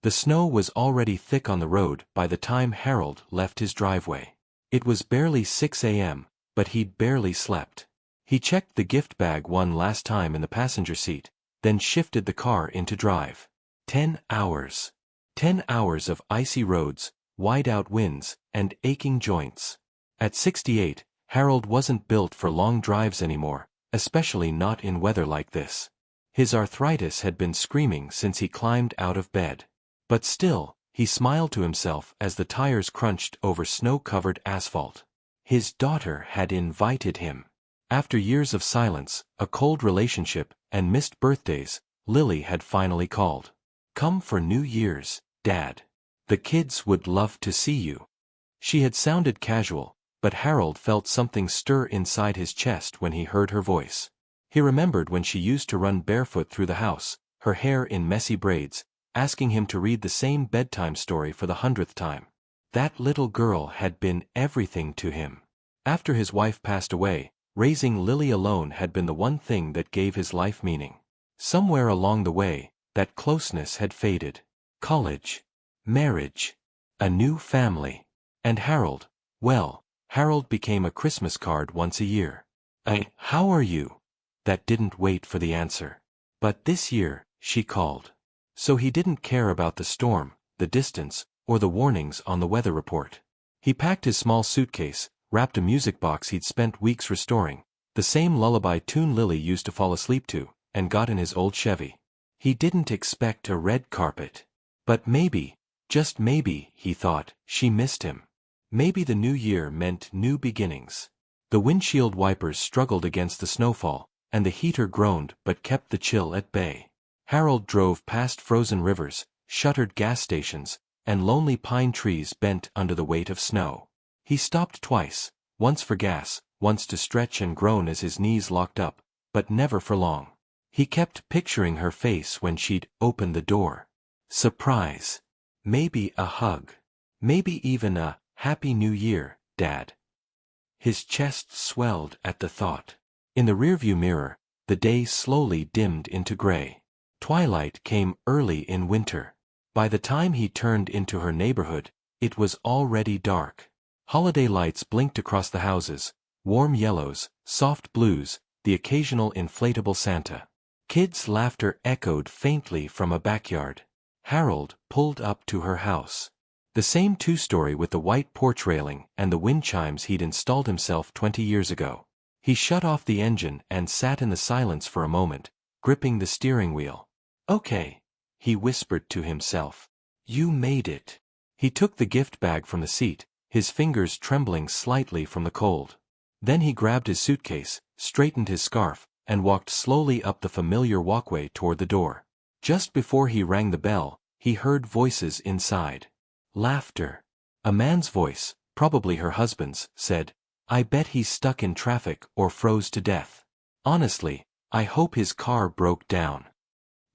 The snow was already thick on the road by the time Harold left his driveway. It was barely 6 a.m., but he'd barely slept. He checked the gift bag one last time in the passenger seat, then shifted the car into drive. 10 hours. 10 hours of icy roads, wide-out winds, and aching joints. At 68, Harold wasn't built for long drives anymore, especially not in weather like this. His arthritis had been screaming since he climbed out of bed. But still, he smiled to himself as the tires crunched over snow-covered asphalt. His daughter had invited him. After years of silence, a cold relationship, and missed birthdays, Lily had finally called. "Come for New Year's, Dad. The kids would love to see you." She had sounded casual, but Harold felt something stir inside his chest when he heard her voice. He remembered when she used to run barefoot through the house, her hair in messy braids, asking him to read the same bedtime story for the 100th time. That little girl had been everything to him. After his wife passed away, raising Lily alone had been the one thing that gave his life meaning. Somewhere along the way, that closeness had faded. College. Marriage. A new family. And Harold, well, Harold became a Christmas card once a year. How are you?" That didn't wait for the answer. But this year, she called. So he didn't care about the storm, the distance, or the warnings on the weather report. He packed his small suitcase, wrapped a music box he'd spent weeks restoring, the same lullaby tune Lily used to fall asleep to, and got in his old Chevy. He didn't expect a red carpet. But maybe, just maybe, he thought, she missed him. Maybe the new year meant new beginnings. The windshield wipers struggled against the snowfall, and the heater groaned but kept the chill at bay. Harold drove past frozen rivers, shuttered gas stations, and lonely pine trees bent under the weight of snow. He stopped twice, once for gas, once to stretch and groan as his knees locked up, but never for long. He kept picturing her face when she'd open the door. Surprise. Maybe a hug. Maybe even a "Happy New Year, Dad." His chest swelled at the thought. In the rearview mirror, the day slowly dimmed into gray. Twilight came early in winter. By the time he turned into her neighborhood, it was already dark. Holiday lights blinked across the houses, warm yellows, soft blues, the occasional inflatable Santa. Kids' laughter echoed faintly from a backyard. Harold pulled up to her house. The same two-story with the white porch railing and the wind chimes he'd installed himself 20 years ago. He shut off the engine and sat in the silence for a moment, gripping the steering wheel. "Okay," he whispered to himself. "You made it." He took the gift bag from the seat, his fingers trembling slightly from the cold. Then he grabbed his suitcase, straightened his scarf, and walked slowly up the familiar walkway toward the door. Just before he rang the bell, he heard voices inside. Laughter. A man's voice, probably her husband's, said, "I bet he's stuck in traffic or froze to death. Honestly, I hope his car broke down."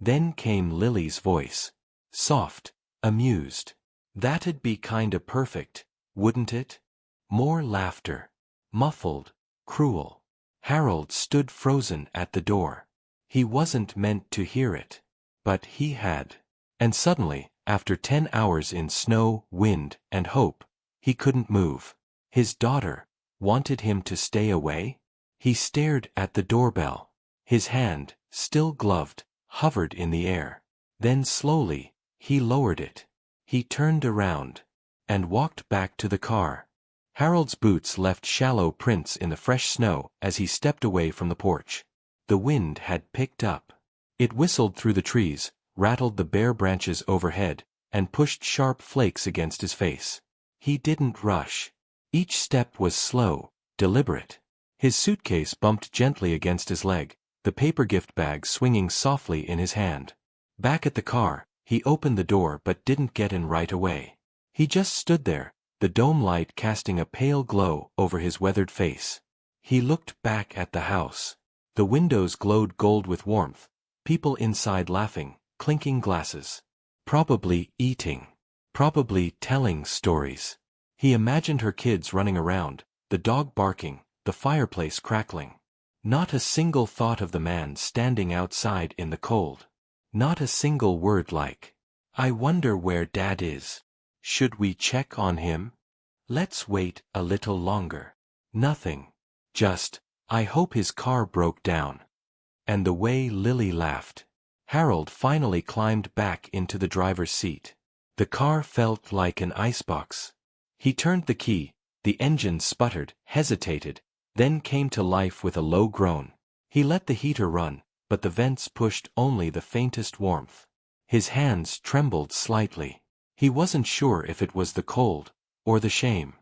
Then came Lily's voice. Soft, amused. "That'd be kinda perfect, wouldn't it?" More laughter. Muffled, cruel. Harold stood frozen at the door. He wasn't meant to hear it. But he had. And suddenly, after 10 hours in snow, wind, and hope, he couldn't move. His daughter wanted him to stay away? He stared at the doorbell. His hand, still gloved, hovered in the air. Then slowly, he lowered it. He turned around and walked back to the car. Harold's boots left shallow prints in the fresh snow as he stepped away from the porch. The wind had picked up. It whistled through the trees, rattled the bare branches overhead, and pushed sharp flakes against his face. He didn't rush. Each step was slow, deliberate. His suitcase bumped gently against his leg, the paper gift bag swinging softly in his hand. Back at the car, he opened the door but didn't get in right away. He just stood there, the dome light casting a pale glow over his weathered face. He looked back at the house. The windows glowed gold with warmth, people inside laughing, clinking glasses. Probably eating. Probably telling stories. He imagined her kids running around, the dog barking, the fireplace crackling. Not a single thought of the man standing outside in the cold. Not a single word like, I wonder where Dad is. Should we check on him? Let's wait a little longer. Nothing. Just, I hope his car broke down. And the way Lily laughed. Harold finally climbed back into the driver's seat. The car felt like an icebox. He turned the key, the engine sputtered, hesitated, then came to life with a low groan. He let the heater run, but the vents pushed only the faintest warmth. His hands trembled slightly. He wasn't sure if it was the cold, or the shame.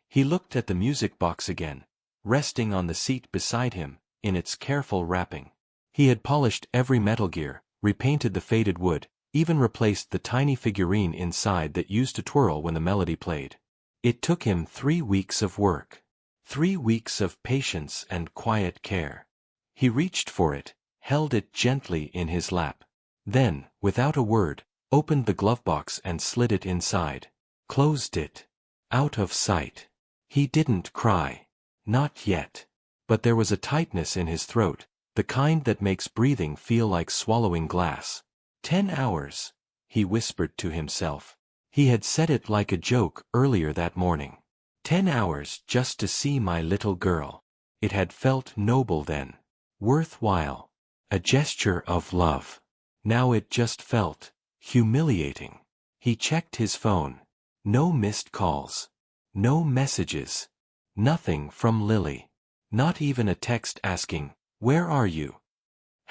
He looked at the music box again, resting on the seat beside him, in its careful wrapping. He had polished every metal gear, repainted the faded wood, even replaced the tiny figurine inside that used to twirl when the melody played. It took him 3 weeks of work. 3 weeks of patience and quiet care. He reached for it, held it gently in his lap. Then, without a word, opened the glove box and slid it inside. Closed it. Out of sight. He didn't cry. Not yet. But there was a tightness in his throat, the kind that makes breathing feel like swallowing glass. 10 hours, he whispered to himself. He had said it like a joke earlier that morning. 10 hours just to see my little girl. It had felt noble then. Worthwhile. A gesture of love. Now it just felt humiliating. He checked his phone. No missed calls. No messages. Nothing from Lily. Not even a text asking, "Where are you?"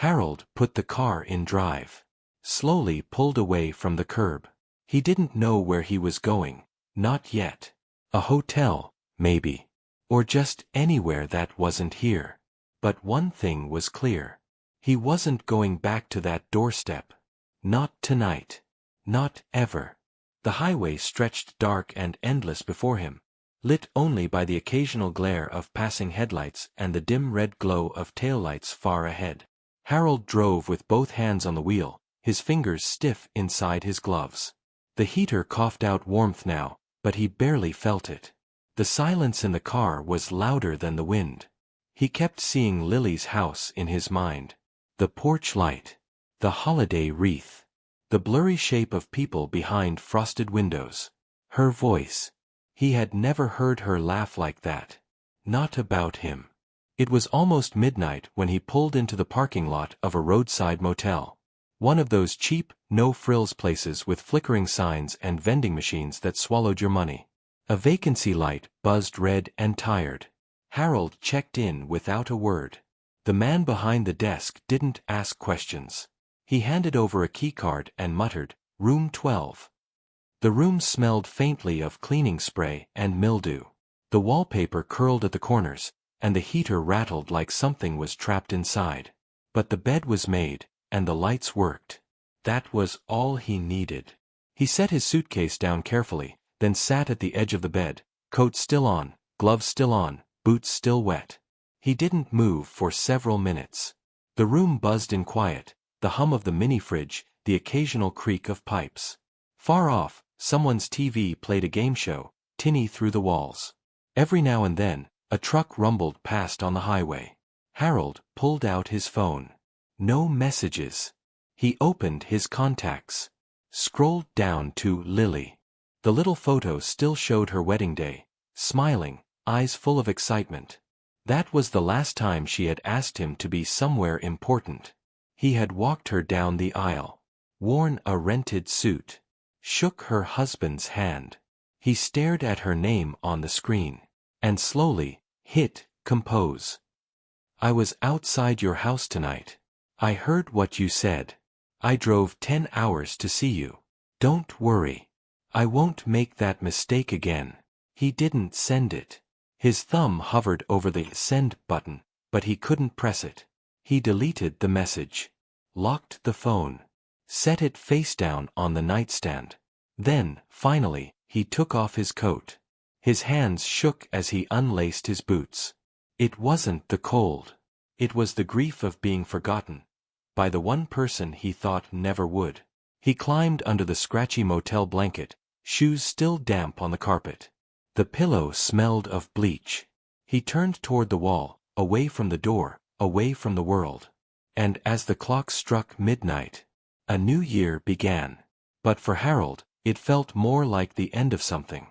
Harold put the car in drive. Slowly pulled away from the curb. He didn't know where he was going, not yet. A hotel, maybe. Or just anywhere that wasn't here. But one thing was clear. He wasn't going back to that doorstep. Not tonight. Not ever. The highway stretched dark and endless before him, lit only by the occasional glare of passing headlights and the dim red glow of taillights far ahead. Harold drove with both hands on the wheel, his fingers stiff inside his gloves. The heater coughed out warmth now, but he barely felt it. The silence in the car was louder than the wind. He kept seeing Lily's house in his mind. The porch light. The holiday wreath. The blurry shape of people behind frosted windows. Her voice. He had never heard her laugh like that. Not about him. It was almost midnight when he pulled into the parking lot of a roadside motel. One of those cheap, no-frills places with flickering signs and vending machines that swallowed your money. A vacancy light buzzed red and tired. Harold checked in without a word. The man behind the desk didn't ask questions. He handed over a keycard and muttered, "Room 12." The room smelled faintly of cleaning spray and mildew. The wallpaper curled at the corners, and the heater rattled like something was trapped inside. But the bed was made, and the lights worked. That was all he needed. He set his suitcase down carefully, then sat at the edge of the bed, coat still on, gloves still on, boots still wet. He didn't move for several minutes. The room buzzed in quiet, the hum of the mini-fridge, the occasional creak of pipes. Far off, someone's TV played a game show, tinny through the walls. Every now and then, a truck rumbled past on the highway. Harold pulled out his phone. No messages. He opened his contacts. Scrolled down to Lily. The little photo still showed her wedding day, smiling, eyes full of excitement. That was the last time she had asked him to be somewhere important. He had walked her down the aisle, worn a rented suit, shook her husband's hand. He stared at her name on the screen, and slowly hit compose. "I was outside your house tonight. I heard what you said. I drove 10 hours to see you. Don't worry. I won't make that mistake again." He didn't send it. His thumb hovered over the send button, but he couldn't press it. He deleted the message. Locked the phone. Set it face down on the nightstand. Then, finally, he took off his coat. His hands shook as he unlaced his boots. It wasn't the cold. It was the grief of being forgotten. By the one person he thought never would. He climbed under the scratchy motel blanket, shoes still damp on the carpet. The pillow smelled of bleach. He turned toward the wall, away from the door, away from the world. And as the clock struck midnight, a new year began. But for Harold, it felt more like the end of something.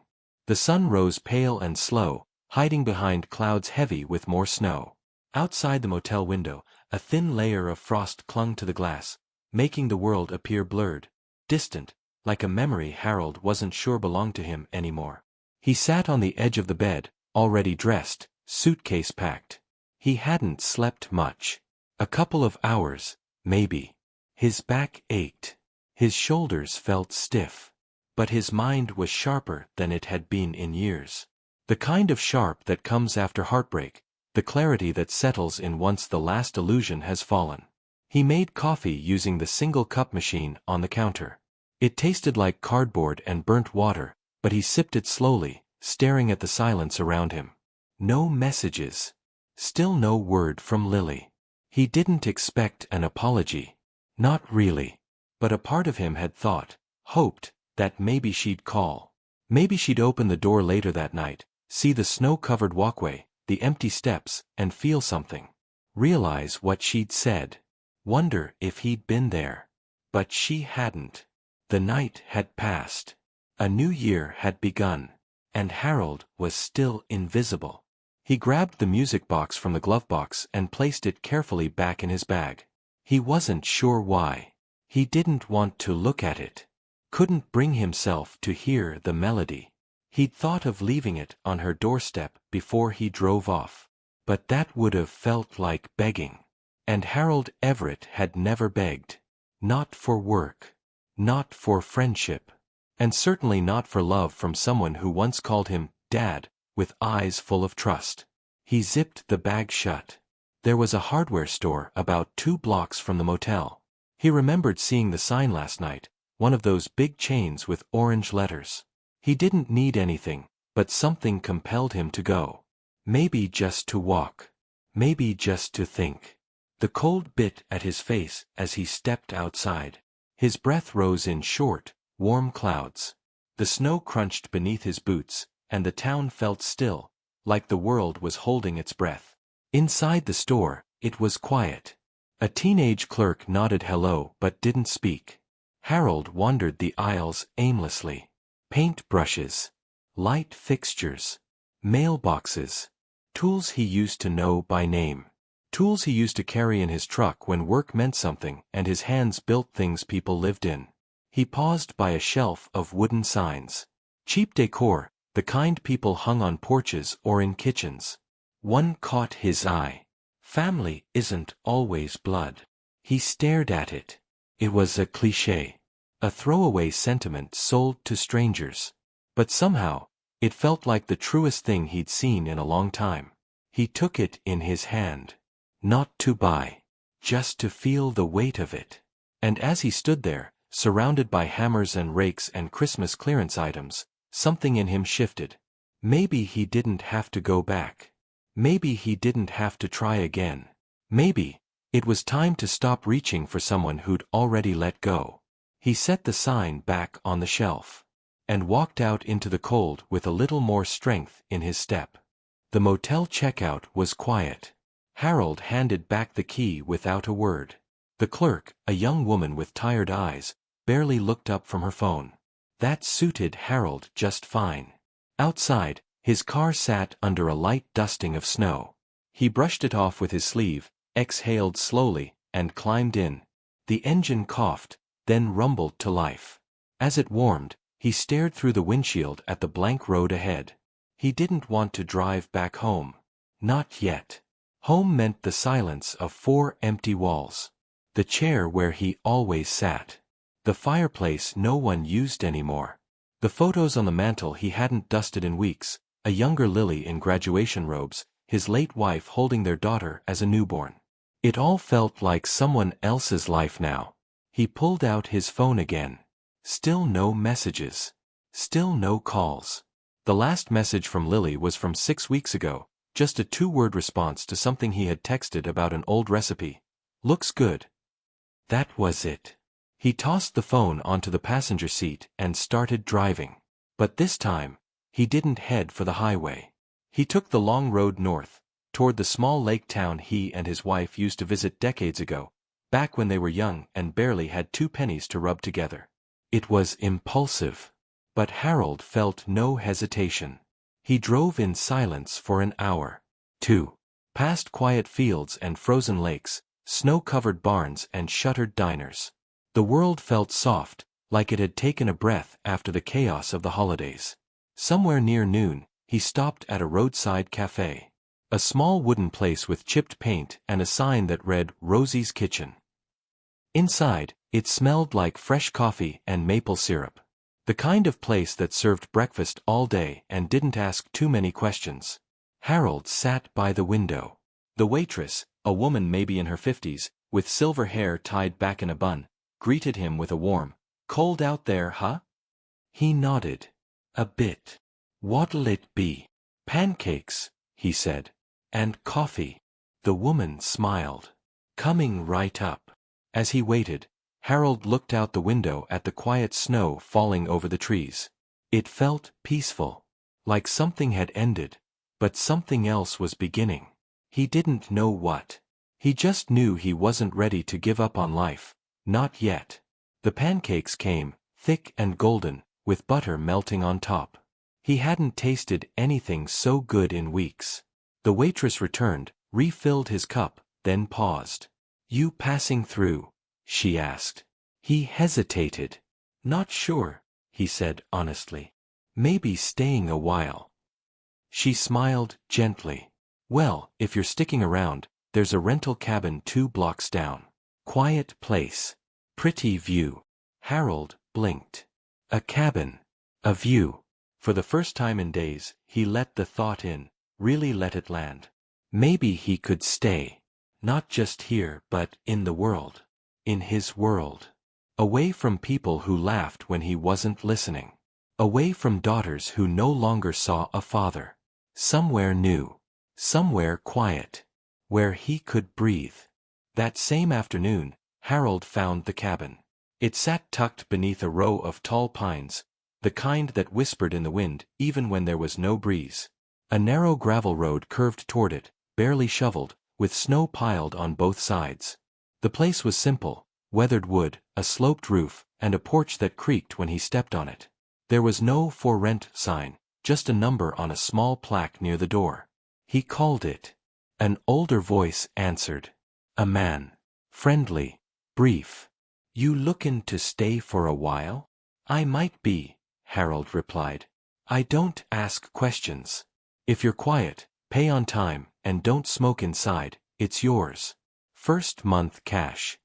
The sun rose pale and slow, hiding behind clouds heavy with more snow. Outside the motel window, a thin layer of frost clung to the glass, making the world appear blurred, distant, like a memory Harold wasn't sure belonged to him anymore. He sat on the edge of the bed, already dressed, suitcase packed. He hadn't slept much. A couple of hours, maybe. His back ached. His shoulders felt stiff. But his mind was sharper than it had been in years. The kind of sharp that comes after heartbreak, the clarity that settles in once the last illusion has fallen. He made coffee using the single-cup machine on the counter. It tasted like cardboard and burnt water, but he sipped it slowly, staring at the silence around him. No messages. Still no word from Lily. He didn't expect an apology. Not really. But a part of him had thought, hoped, that maybe she'd call. Maybe she'd open the door later that night, see the snow-covered walkway, the empty steps, and feel something. Realize what she'd said. Wonder if he'd been there. But she hadn't. The night had passed. A new year had begun. And Harold was still invisible. He grabbed the music box from the glove box and placed it carefully back in his bag. He wasn't sure why. He didn't want to look at it. Couldn't bring himself to hear the melody. He'd thought of leaving it on her doorstep before he drove off. But that would have felt like begging. And Harold Everett had never begged. Not for work. Not for friendship. And certainly not for love from someone who once called him Dad, with eyes full of trust. He zipped the bag shut. There was a hardware store about 2 blocks from the motel. He remembered seeing the sign last night, one of those big chains with orange letters. He didn't need anything, but something compelled him to go. Maybe just to walk. Maybe just to think. The cold bit at his face as he stepped outside. His breath rose in short, warm clouds. The snow crunched beneath his boots, and the town felt still, like the world was holding its breath. Inside the store, it was quiet. A teenage clerk nodded hello but didn't speak. Harold wandered the aisles aimlessly. Paint brushes. Light fixtures. Mailboxes. Tools he used to know by name. Tools he used to carry in his truck when work meant something and his hands built things people lived in. He paused by a shelf of wooden signs. Cheap decor, the kind people hung on porches or in kitchens. One caught his eye. Family isn't always blood. He stared at it. It was a cliché. A throwaway sentiment sold to strangers. But somehow, it felt like the truest thing he'd seen in a long time. He took it in his hand. Not to buy. Just to feel the weight of it. And as he stood there, surrounded by hammers and rakes and Christmas clearance items, something in him shifted. Maybe he didn't have to go back. Maybe he didn't have to try again. Maybe it was time to stop reaching for someone who'd already let go. He set the sign back on the shelf. And walked out into the cold with a little more strength in his step. The motel checkout was quiet. Harold handed back the key without a word. The clerk, a young woman with tired eyes, barely looked up from her phone. That suited Harold just fine. Outside, his car sat under a light dusting of snow. He brushed it off with his sleeve, exhaled slowly, and climbed in. The engine coughed, then rumbled to life. As it warmed, he stared through the windshield at the blank road ahead. He didn't want to drive back home. Not yet. Home meant the silence of 4 empty walls. The chair where he always sat. The fireplace no one used anymore. The photos on the mantel he hadn't dusted in weeks, a younger Lily in graduation robes, his late wife holding their daughter as a newborn. It all felt like someone else's life now. He pulled out his phone again. Still no messages. Still no calls. The last message from Lily was from 6 weeks ago, just a 2-word response to something he had texted about an old recipe. Looks good. That was it. He tossed the phone onto the passenger seat and started driving. But this time, he didn't head for the highway. He took the long road north, toward the small lake town he and his wife used to visit decades ago, back when they were young and barely had 2 pennies to rub together. It was impulsive. But Harold felt no hesitation. He drove in silence for an hour. 2. Past quiet fields and frozen lakes, snow-covered barns and shuttered diners. The world felt soft, like it had taken a breath after the chaos of the holidays. Somewhere near noon, he stopped at a roadside cafe. A small wooden place with chipped paint and a sign that read Rosie's Kitchen. Inside, it smelled like fresh coffee and maple syrup. The kind of place that served breakfast all day and didn't ask too many questions. Harold sat by the window. The waitress, a woman maybe in her 50s, with silver hair tied back in a bun, greeted him with a warm, "Cold out there, huh?" He nodded. "A bit." "What'll it be?" "Pancakes," he said. "And coffee." The woman smiled. "Coming right up." As he waited, Harold looked out the window at the quiet snow falling over the trees. It felt peaceful. Like something had ended, but something else was beginning. He didn't know what. He just knew he wasn't ready to give up on life. Not yet. The pancakes came, thick and golden, with butter melting on top. He hadn't tasted anything so good in weeks. The waitress returned, refilled his cup, then paused. "You passing through?" she asked. He hesitated. "Not sure," he said honestly. "Maybe staying a while." She smiled gently. "Well, if you're sticking around, there's a rental cabin 2 blocks down. Quiet place. Pretty view." Harold blinked. A cabin. A view. For the first time in days, he let the thought in, really let it land. Maybe he could stay. Not just here but in the world. In his world. Away from people who laughed when he wasn't listening. Away from daughters who no longer saw a father. Somewhere new. Somewhere quiet. Where he could breathe. That same afternoon, Harold found the cabin. It sat tucked beneath a row of tall pines, the kind that whispered in the wind even when there was no breeze. A narrow gravel road curved toward it, barely shoveled, with snow piled on both sides. The place was simple: weathered wood, a sloped roof, and a porch that creaked when he stepped on it. There was no "for rent" sign, just a number on a small plaque near the door. He called it. An older voice answered. A man. Friendly. Brief. "You lookin' to stay for a while?" "I might be," Harold replied. "I don't ask questions. If you're quiet, pay on time, and don't smoke inside, it's yours. First month cash."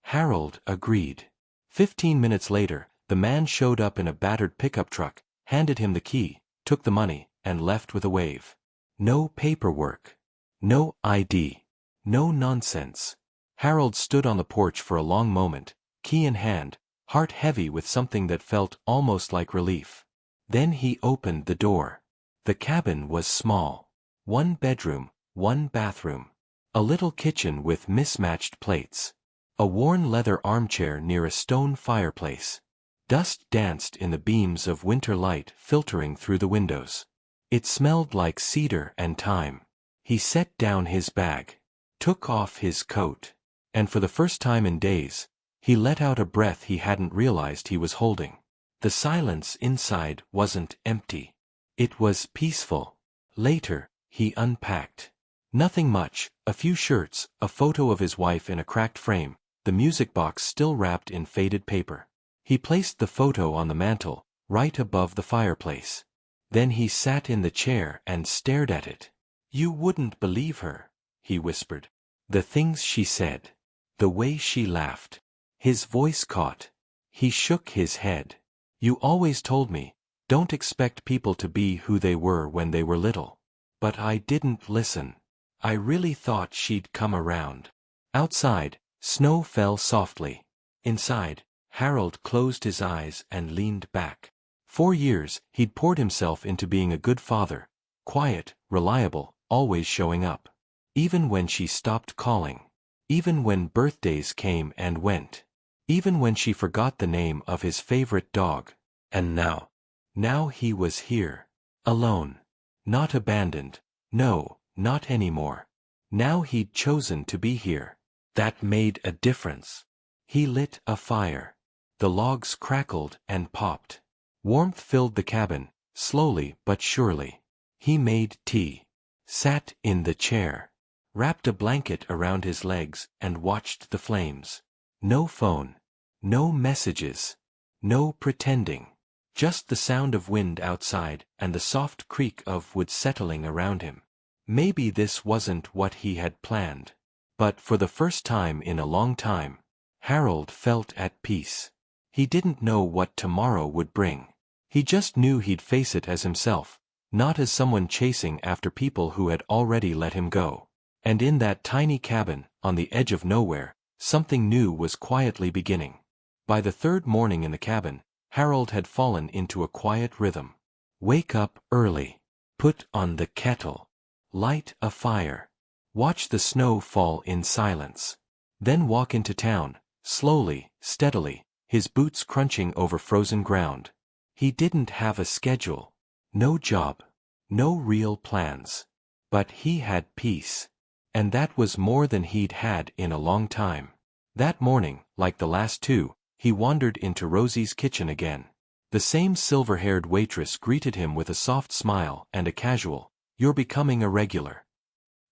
Harold agreed. 15 minutes later, the man showed up in a battered pickup truck, handed him the key, took the money, and left with a wave. No paperwork. No ID. No nonsense. Harold stood on the porch for a long moment, key in hand, heart heavy with something that felt almost like relief. Then he opened the door. The cabin was small. 1 bedroom, 1 bathroom. A little kitchen with mismatched plates. A worn leather armchair near a stone fireplace. Dust danced in the beams of winter light filtering through the windows. It smelled like cedar and thyme. He set down his bag. Took off his coat. And for the first time in days, he let out a breath he hadn't realized he was holding. The silence inside wasn't empty. It was peaceful. Later, he unpacked. Nothing much: a few shirts, a photo of his wife in a cracked frame, the music box still wrapped in faded paper. He placed the photo on the mantel, right above the fireplace. Then he sat in the chair and stared at it. "You wouldn't believe her," he whispered. "The things she said. The way she laughed." His voice caught. He shook his head. "You always told me, don't expect people to be who they were when they were little. But I didn't listen. I really thought she'd come around." Outside, snow fell softly. Inside, Harold closed his eyes and leaned back. 4 years, he'd poured himself into being a good father. Quiet, reliable, always showing up. Even when she stopped calling. Even when birthdays came and went. Even when she forgot the name of his favorite dog. And now. Now he was here. Alone. Not abandoned. No, not anymore. Now he'd chosen to be here. That made a difference. He lit a fire. The logs crackled and popped. Warmth filled the cabin, slowly but surely. He made tea, sat in the chair, wrapped a blanket around his legs and watched the flames. No phone. No messages. No pretending. Just the sound of wind outside and the soft creak of wood settling around him. Maybe this wasn't what he had planned. But for the first time in a long time, Harold felt at peace. He didn't know what tomorrow would bring. He just knew he'd face it as himself, not as someone chasing after people who had already let him go. And in that tiny cabin, on the edge of nowhere, something new was quietly beginning. By the third morning in the cabin, Harold had fallen into a quiet rhythm. Wake up early. Put on the kettle. Light a fire. Watch the snow fall in silence. Then walk into town, slowly, steadily, his boots crunching over frozen ground. He didn't have a schedule. No job. No real plans. But he had peace. And that was more than he'd had in a long time. That morning, like the last two, he wandered into Rosie's kitchen again. The same silver-haired waitress greeted him with a soft smile and a casual, "You're becoming a regular."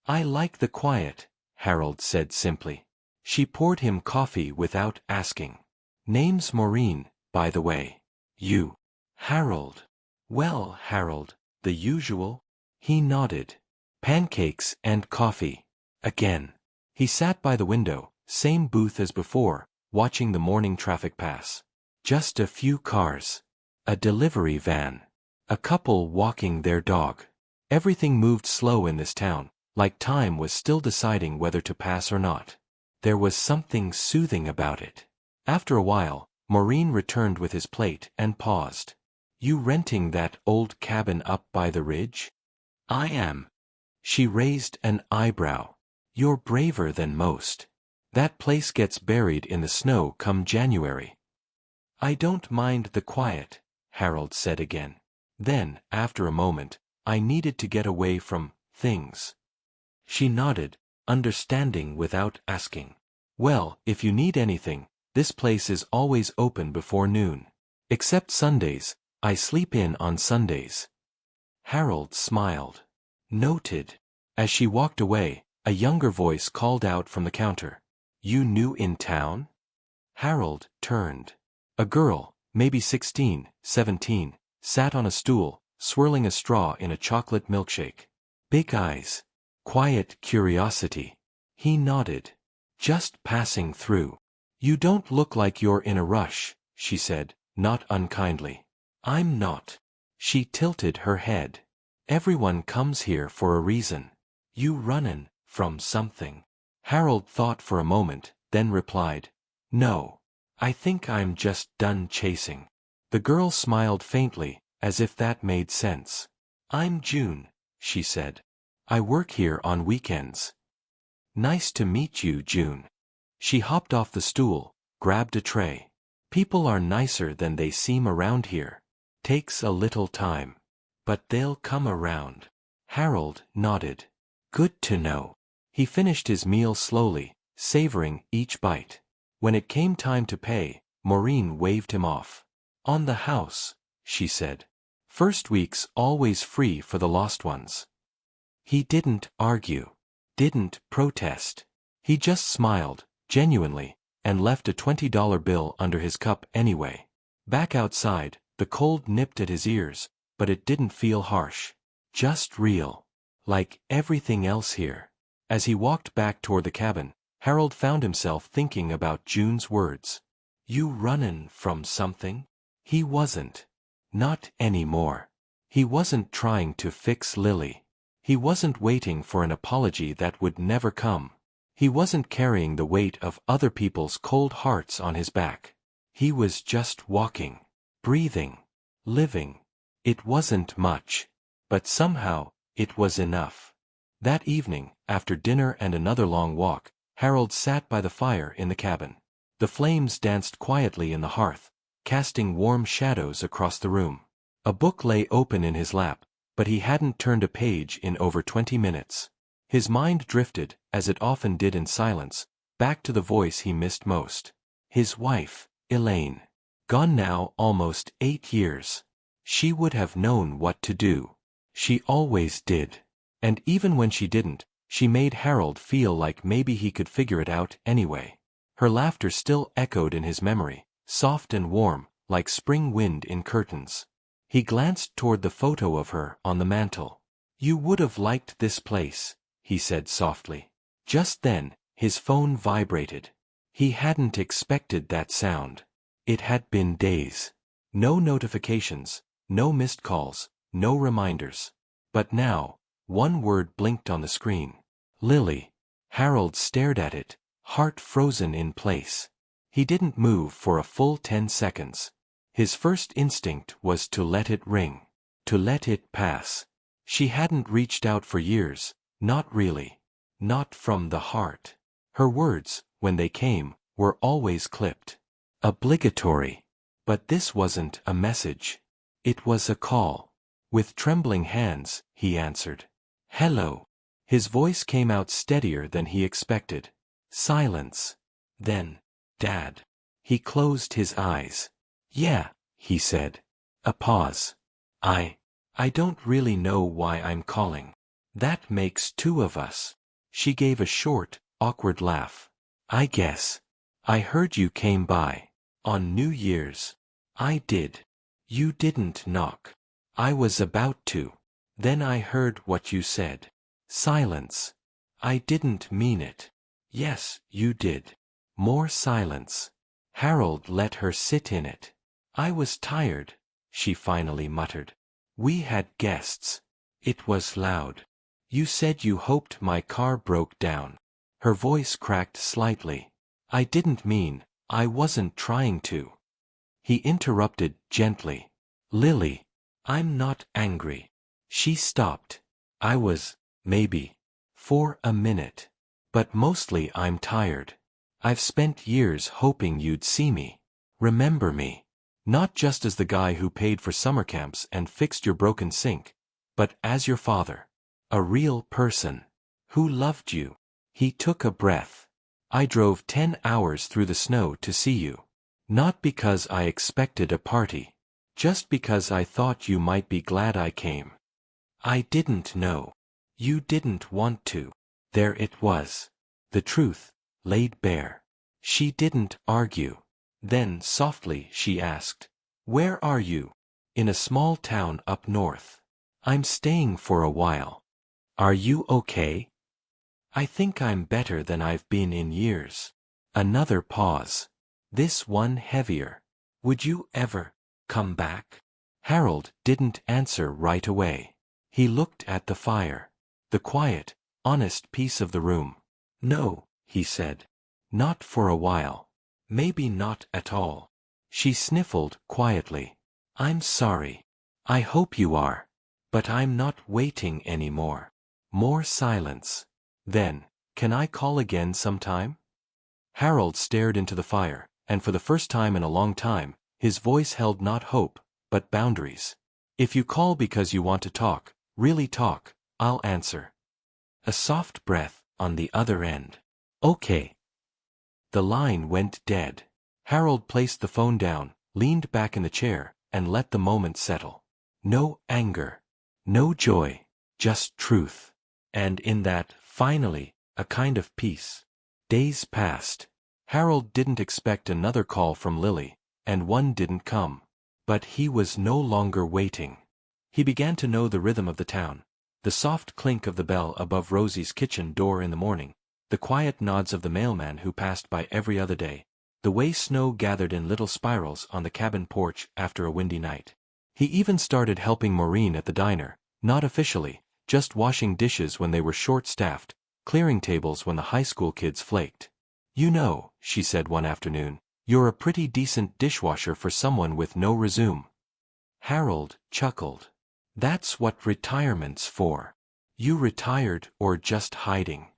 "I like the quiet," Harold said simply. She poured him coffee without asking. "Name's Maureen, by the way." "You." "Harold." "Well, Harold, the usual?" He nodded. "Pancakes and coffee." Again. He sat by the window, same booth as before, watching the morning traffic pass. Just a few cars. A delivery van. A couple walking their dog. Everything moved slow in this town, like time was still deciding whether to pass or not. There was something soothing about it. After a while, Maureen returned with his plate and paused. "You renting that old cabin up by the ridge?" "I am." She raised an eyebrow. "You're braver than most. That place gets buried in the snow come January." "I don't mind the quiet," Harold said again. Then, after a moment, "I needed to get away from things." She nodded, understanding without asking. "Well, if you need anything, this place is always open before noon. Except Sundays, I sleep in on Sundays." Harold smiled. "Noted." As she walked away, a younger voice called out from the counter. "You new in town?" Harold turned. A girl, maybe 16, 17, sat on a stool, swirling a straw in a chocolate milkshake. Big eyes. Quiet curiosity. He nodded. "Just passing through." "You don't look like you're in a rush," she said, not unkindly. "I'm not." She tilted her head. "Everyone comes here for a reason. You runnin' from something?" Harold thought for a moment, then replied, "No. I think I'm just done chasing." The girl smiled faintly, as if that made sense. "I'm June," she said. "I work here on weekends." "Nice to meet you, June." She hopped off the stool, grabbed a tray. "People are nicer than they seem around here. Takes a little time. But they'll come around." Harold nodded. "Good to know." He finished his meal slowly, savoring each bite. When it came time to pay, Maureen waved him off. "On the house," she said. "First week's always free for the lost ones." He didn't argue. Didn't protest. He just smiled, genuinely, and left a $20 bill under his cup anyway. Back outside, the cold nipped at his ears, but it didn't feel harsh. Just real. Like everything else here. As he walked back toward the cabin, Harold found himself thinking about June's words. "You runnin' from something?" He wasn't. Not anymore. He wasn't trying to fix Lily. He wasn't waiting for an apology that would never come. He wasn't carrying the weight of other people's cold hearts on his back. He was just walking, breathing, living. It wasn't much. But somehow, it was enough. That evening, after dinner and another long walk, Harold sat by the fire in the cabin. The flames danced quietly in the hearth, casting warm shadows across the room. A book lay open in his lap, but he hadn't turned a page in over 20 minutes. His mind drifted, as it often did in silence, back to the voice he missed most. His wife, Elaine. Gone now almost 8 years. She would have known what to do. She always did. And even when she didn't, she made Harold feel like maybe he could figure it out anyway. Her laughter still echoed in his memory, soft and warm, like spring wind in curtains. He glanced toward the photo of her on the mantel. "You would have liked this place," he said softly. Just then, his phone vibrated. He hadn't expected that sound. It had been days. No notifications, no missed calls, no reminders. But now, one word blinked on the screen. Lily. Harold stared at it, heart frozen in place. He didn't move for a full 10 seconds. His first instinct was to let it ring. To let it pass. She hadn't reached out for years, not really. Not from the heart. Her words, when they came, were always clipped. Obligatory. But this wasn't a message. It was a call. With trembling hands, he answered. "Hello." His voice came out steadier than he expected. Silence. Then, "Dad." He closed his eyes. "Yeah," he said. A pause. I don't really know why I'm calling. That makes two of us." She gave a short, awkward laugh. "I guess. I heard you came by. On New Year's." "I did. You didn't knock." "I was about to. Then I heard what you said." Silence. "I didn't mean it." "Yes, you did." More silence. Harold let her sit in it. "I was tired," she finally muttered. "We had guests. It was loud. You said you hoped my car broke down." Her voice cracked slightly. "I didn't mean, I wasn't trying to." He interrupted gently. "Lily, I'm not angry." She stopped. "I was, maybe. For a minute. But mostly I'm tired. I've spent years hoping you'd see me. Remember me. Not just as the guy who paid for summer camps and fixed your broken sink, but as your father. A real person. Who loved you." He took a breath. "I drove 10 hours through the snow to see you. Not because I expected a party. Just because I thought you might be glad I came. I didn't know. You didn't want to." There it was. The truth, laid bare. She didn't argue. Then softly she asked, "Where are you?" "In a small town up north. I'm staying for a while." "Are you okay?" "I think I'm better than I've been in years." Another pause. This one heavier. "Would you ever come back?" Harold didn't answer right away. He looked at the fire. The quiet, honest peace of the room. "No," he said. "Not for a while. Maybe not at all." She sniffled quietly. "I'm sorry. I hope you are. But I'm not waiting anymore." More silence. Then, "Can I call again sometime?" Harold stared into the fire, and for the first time in a long time, his voice held not hope, but boundaries. "If you call because you want to talk, really talk, I'll answer." A soft breath on the other end. "Okay." The line went dead. Harold placed the phone down, leaned back in the chair, and let the moment settle. No anger. No joy. Just truth. And in that, finally, a kind of peace. Days passed. Harold didn't expect another call from Lily, and one didn't come. But he was no longer waiting. He began to know the rhythm of the town. The soft clink of the bell above Rosie's kitchen door in the morning. The quiet nods of the mailman who passed by every other day. The way snow gathered in little spirals on the cabin porch after a windy night. He even started helping Maureen at the diner, not officially, just washing dishes when they were short-staffed, clearing tables when the high school kids flaked. "You know," she said one afternoon, "you're a pretty decent dishwasher for someone with no resume." Harold chuckled. "That's what retirement's for. You retired or just hiding?"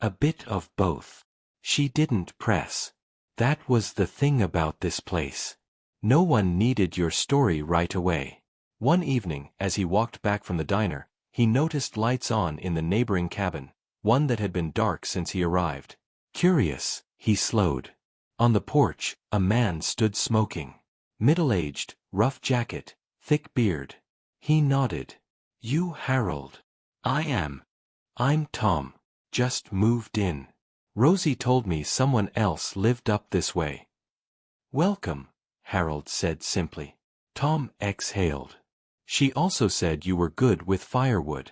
"A bit of both." She didn't press. "That was the thing about this place. No one needed your story right away." One evening, as he walked back from the diner, he noticed lights on in the neighboring cabin, one that had been dark since he arrived. Curious, he slowed. On the porch, a man stood smoking. Middle-aged, rough jacket, thick beard. He nodded. You Harold. I am. I'm Tom. Just moved in. Rosie told me someone else lived up this way. Welcome, Harold said simply. Tom exhaled. She also said you were good with firewood.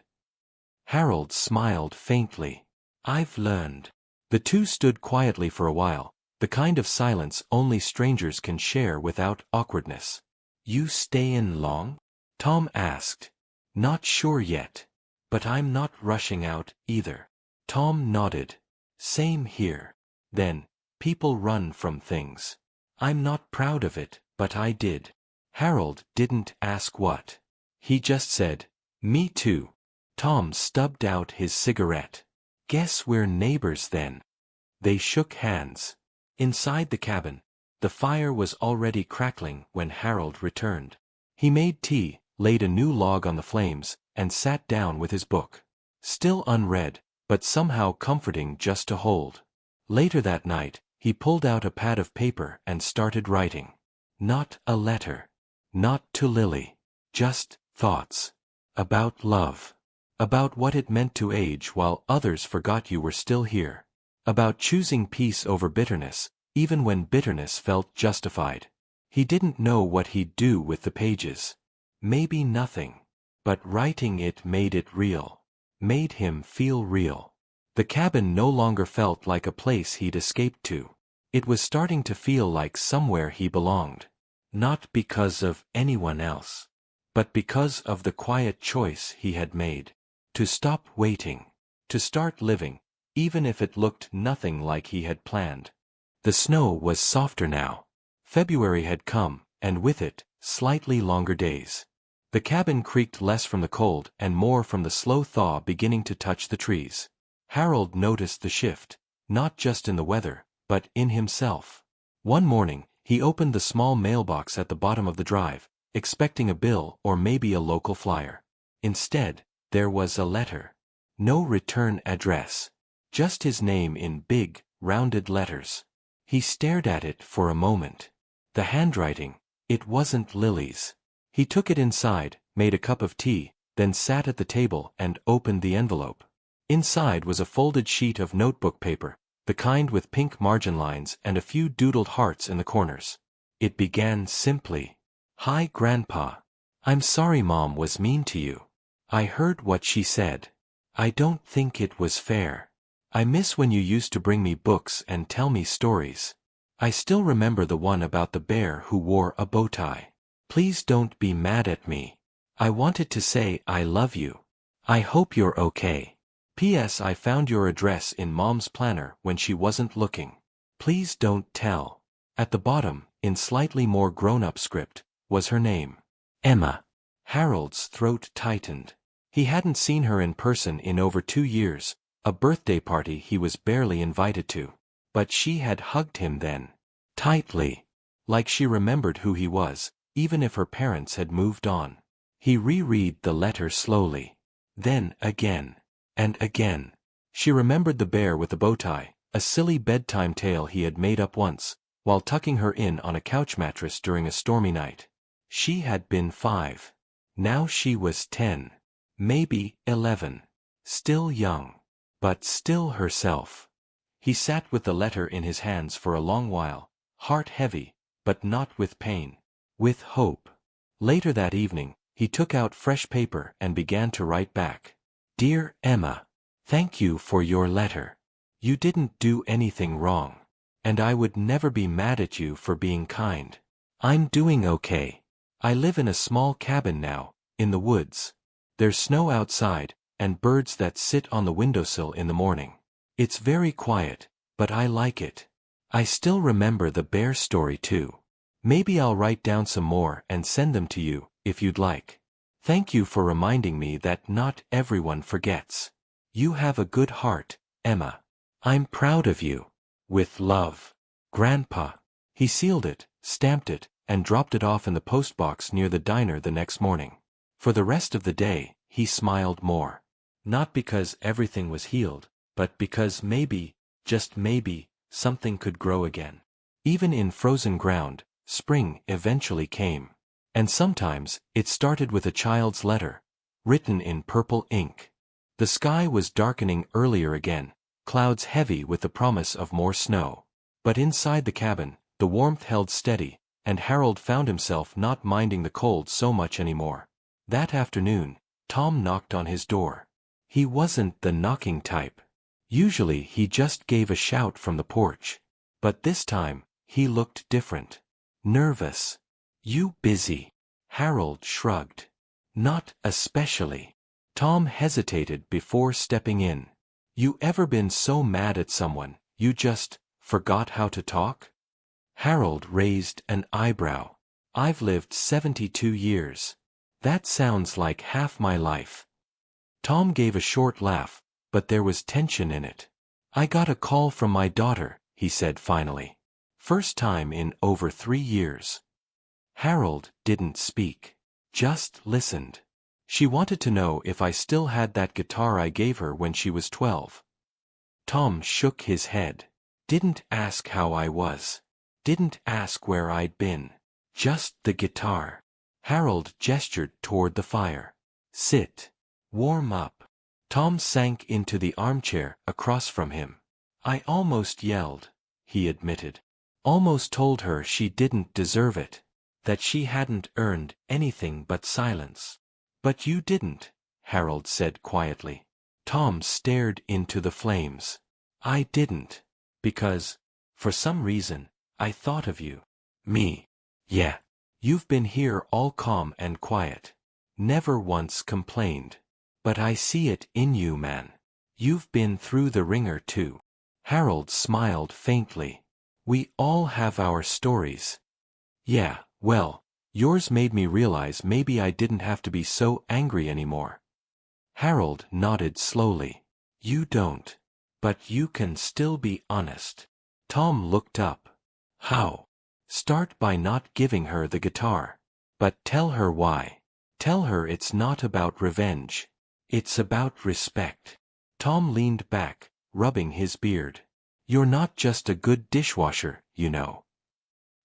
Harold smiled faintly. I've learned. The two stood quietly for a while, the kind of silence only strangers can share without awkwardness. You stay in long? Tom asked. Not sure yet. But I'm not rushing out, either. Tom nodded. Same here. Then, people run from things. I'm not proud of it, but I did. Harold didn't ask what. He just said, me too. Tom stubbed out his cigarette. Guess we're neighbors then. They shook hands. Inside the cabin, the fire was already crackling when Harold returned. He made tea, laid a new log on the flames, and sat down with his book. Still unread, but somehow comforting just to hold. Later that night, he pulled out a pad of paper and started writing. Not a letter. Not to Lily. Just thoughts. About love. About what it meant to age while others forgot you were still here. About choosing peace over bitterness, even when bitterness felt justified. He didn't know what he'd do with the pages. Maybe nothing. But writing it made it real. Made him feel real. The cabin no longer felt like a place he'd escaped to. It was starting to feel like somewhere he belonged. Not because of anyone else, but because of the quiet choice he had made. To stop waiting. To start living, even if it looked nothing like he had planned. The snow was softer now. February had come, and with it, slightly longer days. The cabin creaked less from the cold and more from the slow thaw beginning to touch the trees. Harold noticed the shift, not just in the weather, but in himself. One morning, he opened the small mailbox at the bottom of the drive, expecting a bill or maybe a local flyer. Instead, there was a letter. No return address. Just his name in big, rounded letters. He stared at it for a moment. The handwriting, it wasn't Lily's. He took it inside, made a cup of tea, then sat at the table and opened the envelope. Inside was a folded sheet of notebook paper, the kind with pink margin lines and a few doodled hearts in the corners. It began simply. Hi Grandpa. I'm sorry Mom was mean to you. I heard what she said. I don't think it was fair. I miss when you used to bring me books and tell me stories. I still remember the one about the bear who wore a bow tie. Please don't be mad at me. I wanted to say I love you. I hope you're okay. P.S. I found your address in Mom's planner when she wasn't looking. Please don't tell. At the bottom, in slightly more grown-up script, was her name. Emma. Harold's throat tightened. He hadn't seen her in person in over 2 years, a birthday party he was barely invited to. But she had hugged him then. Tightly. Like she remembered who he was, even if her parents had moved on. He reread the letter slowly. Then again. And again. She remembered the bear with the bow tie, a silly bedtime tale he had made up once, while tucking her in on a couch mattress during a stormy night. She had been 5. Now she was 10. Maybe 11. Still young. But still herself. He sat with the letter in his hands for a long while, heart heavy, but not with pain. With hope. Later that evening, he took out fresh paper and began to write back. Dear Emma, thank you for your letter. You didn't do anything wrong. And I would never be mad at you for being kind. I'm doing okay. I live in a small cabin now, in the woods. There's snow outside, and birds that sit on the windowsill in the morning. It's very quiet, but I like it. I still remember the bear story too. Maybe I'll write down some more and send them to you, if you'd like. Thank you for reminding me that not everyone forgets. You have a good heart, Emma. I'm proud of you. With love. Grandpa. He sealed it, stamped it, and dropped it off in the postbox near the diner the next morning. For the rest of the day, he smiled more. Not because everything was healed, but because maybe, just maybe, something could grow again. Even in frozen ground, spring eventually came. And sometimes, it started with a child's letter, written in purple ink. The sky was darkening earlier again, clouds heavy with the promise of more snow. But inside the cabin, the warmth held steady, and Harold found himself not minding the cold so much anymore. That afternoon, Tom knocked on his door. He wasn't the knocking type. Usually he just gave a shout from the porch. But this time, he looked different. Nervous. "You busy?" Harold shrugged. "Not especially." Tom hesitated before stepping in. "You ever been so mad at someone, you just forgot how to talk?" Harold raised an eyebrow. "I've lived 72 years. That sounds like half my life." Tom gave a short laugh, but there was tension in it. "I got a call from my daughter," he said finally. "First time in over 3 years." Harold didn't speak. Just listened. "She wanted to know if I still had that guitar I gave her when she was 12. Tom shook his head. "Didn't ask how I was. Didn't ask where I'd been. Just the guitar." Harold gestured toward the fire. "Sit. Warm up." Tom sank into the armchair across from him. "I almost yelled," he admitted. "Almost told her she didn't deserve it. That she hadn't earned anything but silence." "But you didn't," Harold said quietly. Tom stared into the flames. "I didn't. Because, for some reason, I thought of you." "Me?" "Yeah. You've been here all calm and quiet. Never once complained. But I see it in you, man. You've been through the ringer too." Harold smiled faintly. "We all have our stories." "Yeah, well, yours made me realize maybe I didn't have to be so angry anymore." Harold nodded slowly. "You don't. But you can still be honest." Tom looked up. "How?" "Start by not giving her the guitar. But tell her why. Tell her it's not about revenge. It's about respect." Tom leaned back, rubbing his beard. "You're not just a good dishwasher, you know."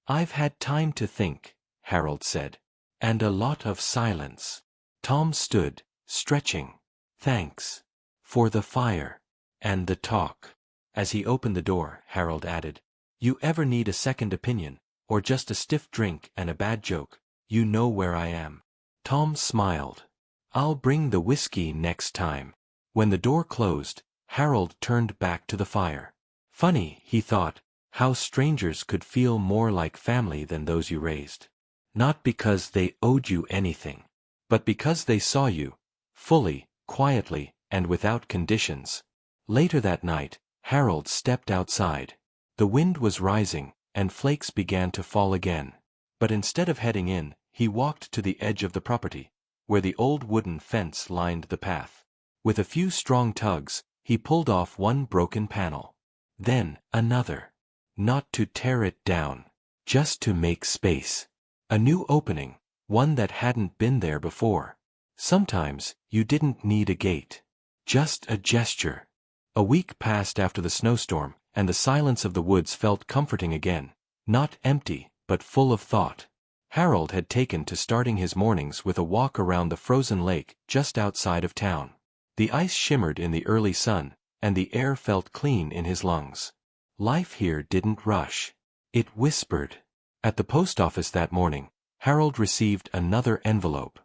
"I've had time to think," Harold said. "And a lot of silence." Tom stood, stretching. "Thanks. For the fire. And the talk." As he opened the door, Harold added, "You ever need a second opinion, or just a stiff drink and a bad joke, you know where I am." Tom smiled. "I'll bring the whiskey next time." When the door closed, Harold turned back to the fire. Funny, he thought, how strangers could feel more like family than those you raised. Not because they owed you anything, but because they saw you, fully, quietly, and without conditions. Later that night, Harold stepped outside. The wind was rising, and flakes began to fall again. But instead of heading in, he walked to the edge of the property, where the old wooden fence lined the path. With a few strong tugs, he pulled off one broken panel. Then, another. Not to tear it down, just to make space. A new opening, one that hadn't been there before. Sometimes, you didn't need a gate. Just a gesture. A week passed after the snowstorm, and the silence of the woods felt comforting again. Not empty, but full of thought. Harold had taken to starting his mornings with a walk around the frozen lake just outside of town. The ice shimmered in the early sun, and the air felt clean in his lungs. Life here didn't rush. It whispered. At the post office that morning, Harold received another envelope.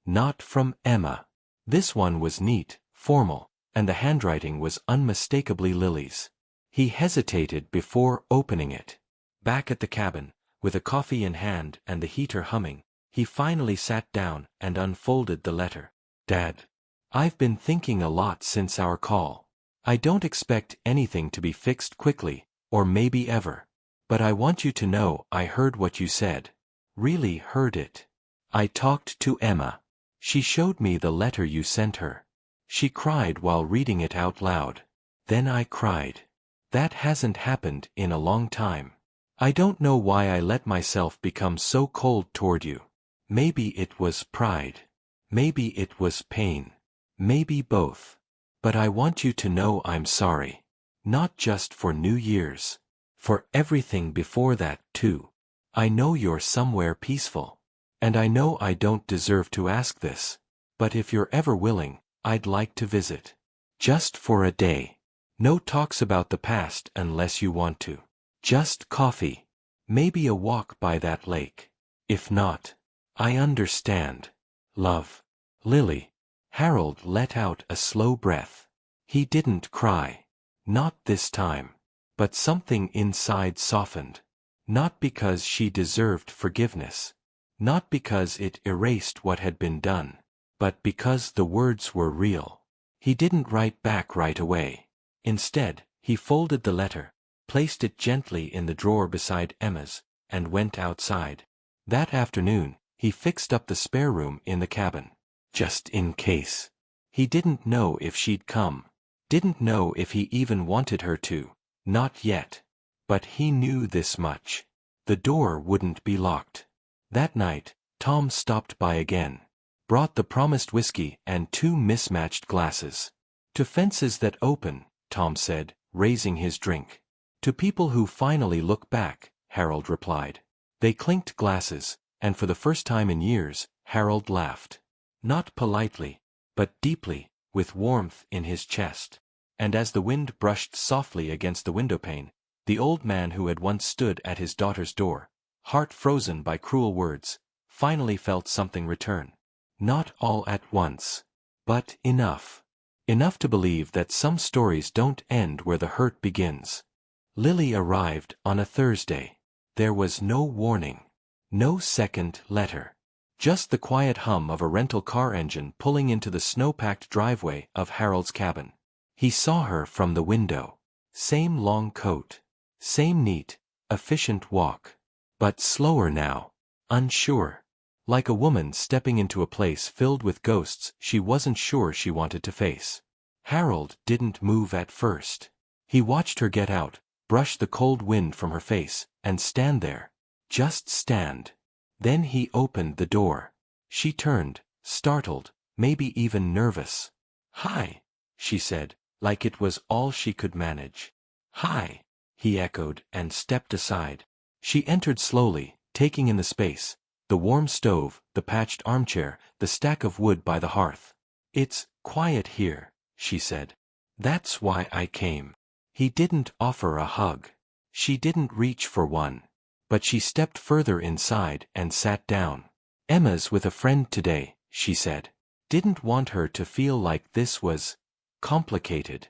Not from Emma. This one was neat, formal, and the handwriting was unmistakably Lily's. He hesitated before opening it. Back at the cabin, with a coffee in hand and the heater humming, he finally sat down and unfolded the letter. "Dad, I've been thinking a lot since our call. I don't expect anything to be fixed quickly, or maybe ever. But I want you to know I heard what you said. Really heard it. I talked to Emma. She showed me the letter you sent her. She cried while reading it out loud. Then I cried. That hasn't happened in a long time. I don't know why I let myself become so cold toward you. Maybe it was pride. Maybe it was pain. Maybe both. But I want you to know I'm sorry. Not just for New Year's. For everything before that, too. I know you're somewhere peaceful. And I know I don't deserve to ask this. But if you're ever willing, I'd like to visit. Just for a day. No talks about the past unless you want to. Just coffee. Maybe a walk by that lake. If not, I understand. Love. Lily. Harold let out a slow breath. He didn't cry. Not this time. But something inside softened. Not because she deserved forgiveness. Not because it erased what had been done. But because the words were real. He didn't write back right away. Instead, he folded the letter, placed it gently in the drawer beside Emma's, and went outside. That afternoon, he fixed up the spare room in the cabin. Just in case. He didn't know if she'd come. Didn't know if he even wanted her to. Not yet. But he knew this much. The door wouldn't be locked. That night, Tom stopped by again. Brought the promised whiskey and 2 mismatched glasses. To fences that open, Tom said, raising his drink. To people who finally look back, Harold replied. They clinked glasses, and for the first time in years, Harold laughed. Not politely, but deeply, with warmth in his chest. And as the wind brushed softly against the windowpane, the old man who had once stood at his daughter's door, heart frozen by cruel words, finally felt something return. Not all at once. But enough. Enough to believe that some stories don't end where the hurt begins. Lily arrived on a Thursday. There was no warning. No second letter. Just the quiet hum of a rental car engine pulling into the snow-packed driveway of Harold's cabin. He saw her from the window. Same long coat. Same neat, efficient walk. But slower now. Unsure. Like a woman stepping into a place filled with ghosts she wasn't sure she wanted to face. Harold didn't move at first. He watched her get out, brush the cold wind from her face, and stand there. Just stand. Then he opened the door. She turned, startled, maybe even nervous. "Hi," she said, like it was all she could manage. "Hi," he echoed and stepped aside. She entered slowly, taking in the space. The warm stove, the patched armchair, the stack of wood by the hearth. "It's quiet here," she said. "That's why I came." He didn't offer a hug. She didn't reach for one. But she stepped further inside and sat down. "Emma's with a friend today," she said. Didn't want her to feel like this was complicated.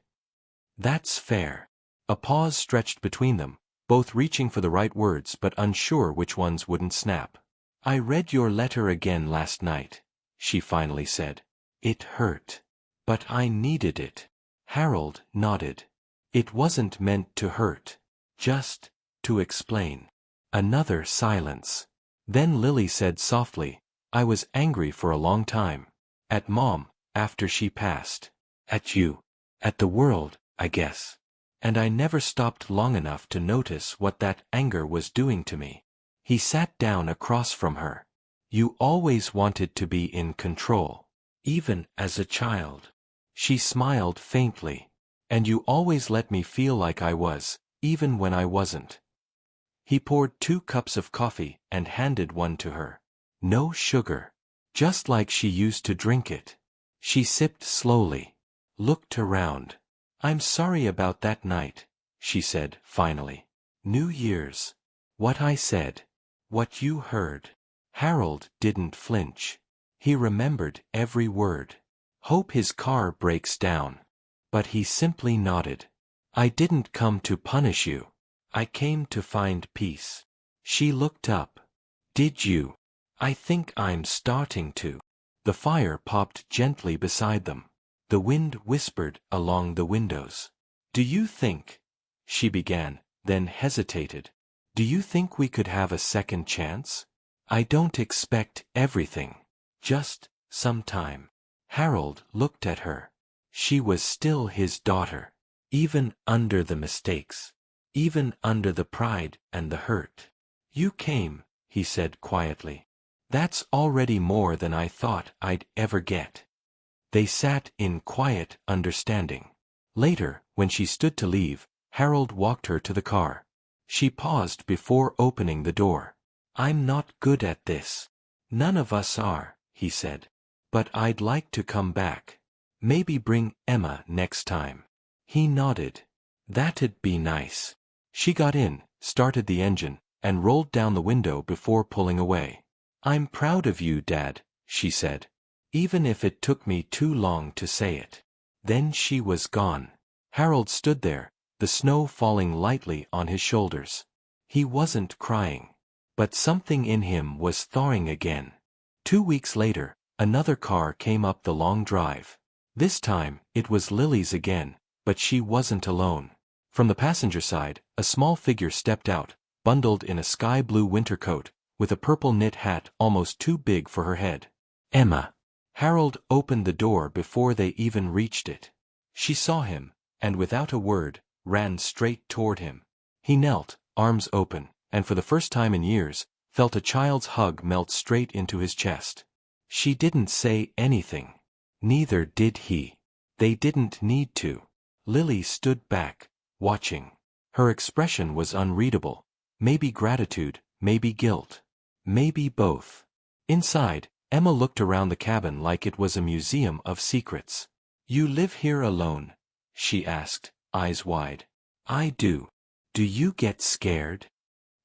"That's fair." A pause stretched between them, both reaching for the right words but unsure which ones wouldn't snap. "I read your letter again last night," she finally said. "It hurt. But I needed it." Harold nodded. "It wasn't meant to hurt. Just to explain." Another silence. Then Lily said softly, "I was angry for a long time. At Mom, after she passed. At you. At the world, I guess. And I never stopped long enough to notice what that anger was doing to me." He sat down across from her. "You always wanted to be in control. Even as a child." She smiled faintly. "And you always let me feel like I was, even when I wasn't." He poured 2 cups of coffee and handed one to her. No sugar. Just like she used to drink it. She sipped slowly. Looked around. "I'm sorry about that night," she said finally. "New Year's. What I said. What you heard." Harold didn't flinch. He remembered every word. "Hope his car breaks down." But he simply nodded. "I didn't come to punish you. I came to find peace." She looked up. "Did you? I think I'm starting to." The fire popped gently beside them. The wind whispered along the windows. "Do you think?" she began, then hesitated. "Do you think we could have a second chance? I don't expect everything. Just some time." Harold looked at her. She was still his daughter. Even under the mistakes. Even under the pride and the hurt. "You came," he said quietly. "That's already more than I thought I'd ever get." They sat in quiet understanding. Later, when she stood to leave, Harold walked her to the car. She paused before opening the door. I'm not good at this. None of us are, he said. But I'd like to come back. Maybe bring Emma next time. He nodded. That'd be nice. She got in, started the engine, and rolled down the window before pulling away. I'm proud of you, Dad, she said. Even if it took me too long to say it. Then she was gone. Harold stood there, the snow falling lightly on his shoulders. He wasn't crying. But something in him was thawing again. 2 weeks later, another car came up the long drive. This time, it was Lily's again, but she wasn't alone. From the passenger side, a small figure stepped out, bundled in a sky-blue winter coat, with a purple knit hat almost too big for her head. Emma. Harold opened the door before they even reached it. She saw him, and without a word, ran straight toward him. He knelt, arms open, and for the first time in years, felt a child's hug melt straight into his chest. She didn't say anything. Neither did he. They didn't need to. Lily stood back, watching. Her expression was unreadable. Maybe gratitude, maybe guilt. Maybe both. Inside, Emma looked around the cabin like it was a museum of secrets. You live here alone? She asked, eyes wide. I do. Do you get scared?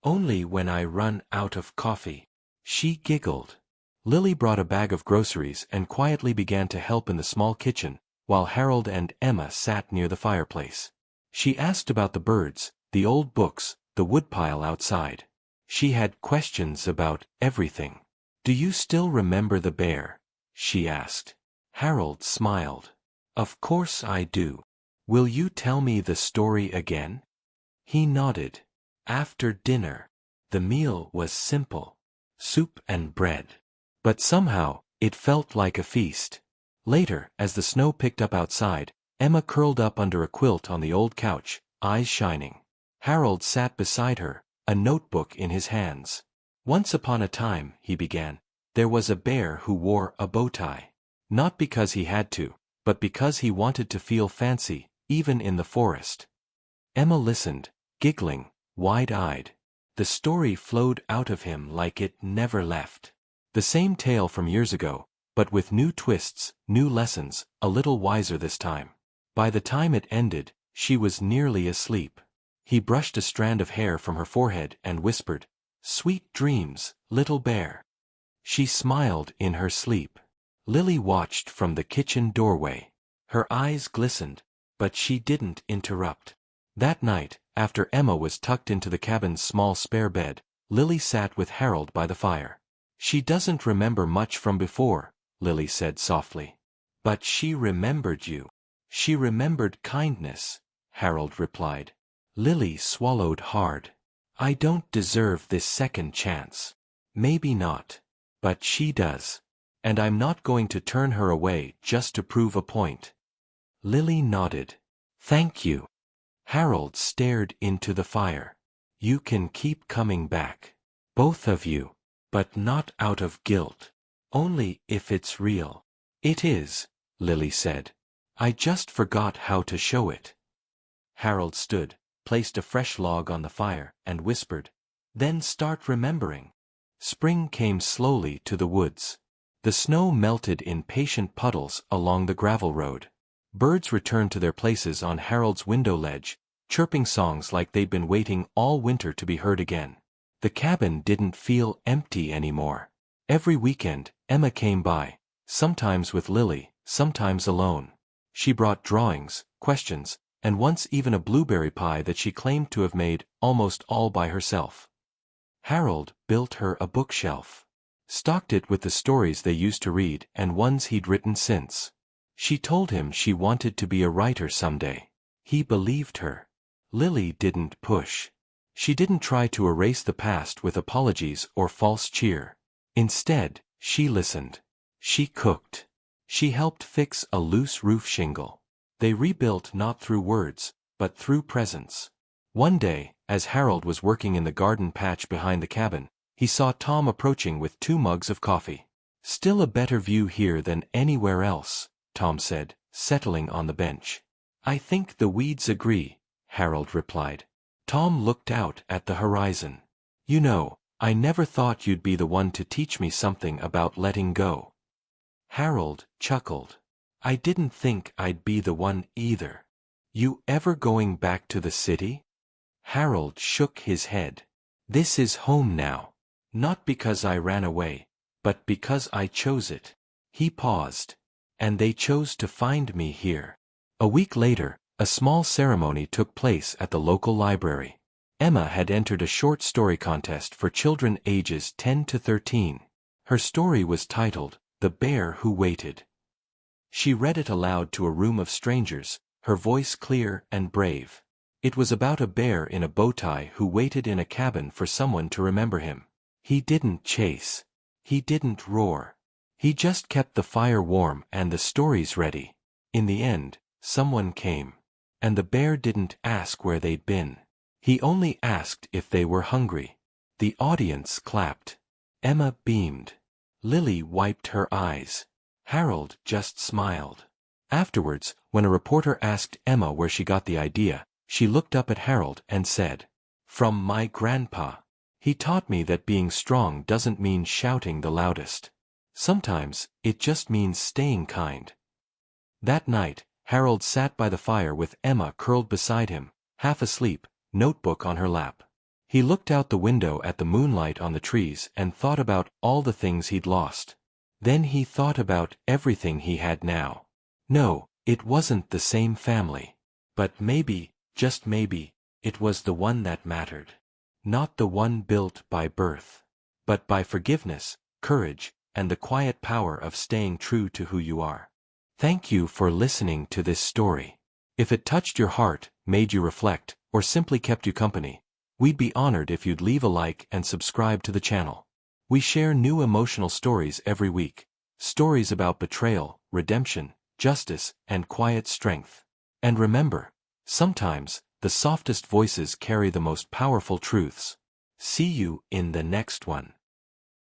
Only when I run out of coffee. She giggled. Lily brought a bag of groceries and quietly began to help in the small kitchen, while Harold and Emma sat near the fireplace. She asked about the birds, the old books, the woodpile outside. She had questions about everything. Do you still remember the bear? She asked. Harold smiled. Of course I do. Will you tell me the story again? He nodded. After dinner. The meal was simple. Soup and bread. But somehow, it felt like a feast. Later, as the snow picked up outside, Emma curled up under a quilt on the old couch, eyes shining. Harold sat beside her, a notebook in his hands. Once upon a time, he began, there was a bear who wore a bow tie. Not because he had to, but because he wanted to feel fancy, even in the forest. Emma listened, giggling, wide-eyed. The story flowed out of him like it never left. The same tale from years ago, but with new twists, new lessons, a little wiser this time. By the time it ended, she was nearly asleep. He brushed a strand of hair from her forehead and whispered, Sweet dreams, little bear. She smiled in her sleep. Lily watched from the kitchen doorway. Her eyes glistened, but she didn't interrupt. That night, after Emma was tucked into the cabin's small spare bed, Lily sat with Harold by the fire. She doesn't remember much from before, Lily said softly. But she remembered you. She remembered kindness, Harold replied. Lily swallowed hard. I don't deserve this second chance. Maybe not. But she does. And I'm not going to turn her away just to prove a point. Lily nodded. Thank you. Harold stared into the fire. You can keep coming back. Both of you. But not out of guilt. Only if it's real. It is, Lily said. I just forgot how to show it. Harold stood, placed a fresh log on the fire, and whispered, Then start remembering. Spring came slowly to the woods. The snow melted in patient puddles along the gravel road. Birds returned to their places on Harold's window ledge, chirping songs like they'd been waiting all winter to be heard again. The cabin didn't feel empty anymore. Every weekend, Emma came by, sometimes with Lily, sometimes alone. She brought drawings, questions, and once even a blueberry pie that she claimed to have made almost all by herself. Harold built her a bookshelf. Stocked it with the stories they used to read and ones he'd written since. She told him she wanted to be a writer someday. He believed her. Lily didn't push. She didn't try to erase the past with apologies or false cheer. Instead, she listened. She cooked. She helped fix a loose roof shingle. They rebuilt not through words, but through presence. One day, as Harold was working in the garden patch behind the cabin, he saw Tom approaching with 2 mugs of coffee. Still a better view here than anywhere else, Tom said, settling on the bench. I think the weeds agree, Harold replied. Tom looked out at the horizon. You know, I never thought you'd be the one to teach me something about letting go. Harold chuckled. I didn't think I'd be the one either. You ever going back to the city? Harold shook his head. This is home now. Not because I ran away, but because I chose it. He paused. And they chose to find me here. A week later, a small ceremony took place at the local library. Emma had entered a short story contest for children ages 10 to 13. Her story was titled, The Bear Who Waited. She read it aloud to a room of strangers, her voice clear and brave. It was about a bear in a bow tie who waited in a cabin for someone to remember him. He didn't chase. He didn't roar. He just kept the fire warm and the stories ready. In the end, someone came. And the bear didn't ask where they'd been. He only asked if they were hungry. The audience clapped. Emma beamed. Lily wiped her eyes. Harold just smiled. Afterwards, when a reporter asked Emma where she got the idea, she looked up at Harold and said, "From my grandpa. He taught me that being strong doesn't mean shouting the loudest. Sometimes, it just means staying kind." That night, Harold sat by the fire with Emma curled beside him, half asleep, notebook on her lap. He looked out the window at the moonlight on the trees and thought about all the things he'd lost. Then he thought about everything he had now. No, it wasn't the same family. But maybe, just maybe, it was the one that mattered. Not the one built by birth, but by forgiveness, courage, and the quiet power of staying true to who you are. Thank you for listening to this story. If it touched your heart, made you reflect, or simply kept you company, we'd be honored if you'd leave a like and subscribe to the channel. We share new emotional stories every week. Stories about betrayal, redemption, justice, and quiet strength. And remember, sometimes, the softest voices carry the most powerful truths. See you in the next one.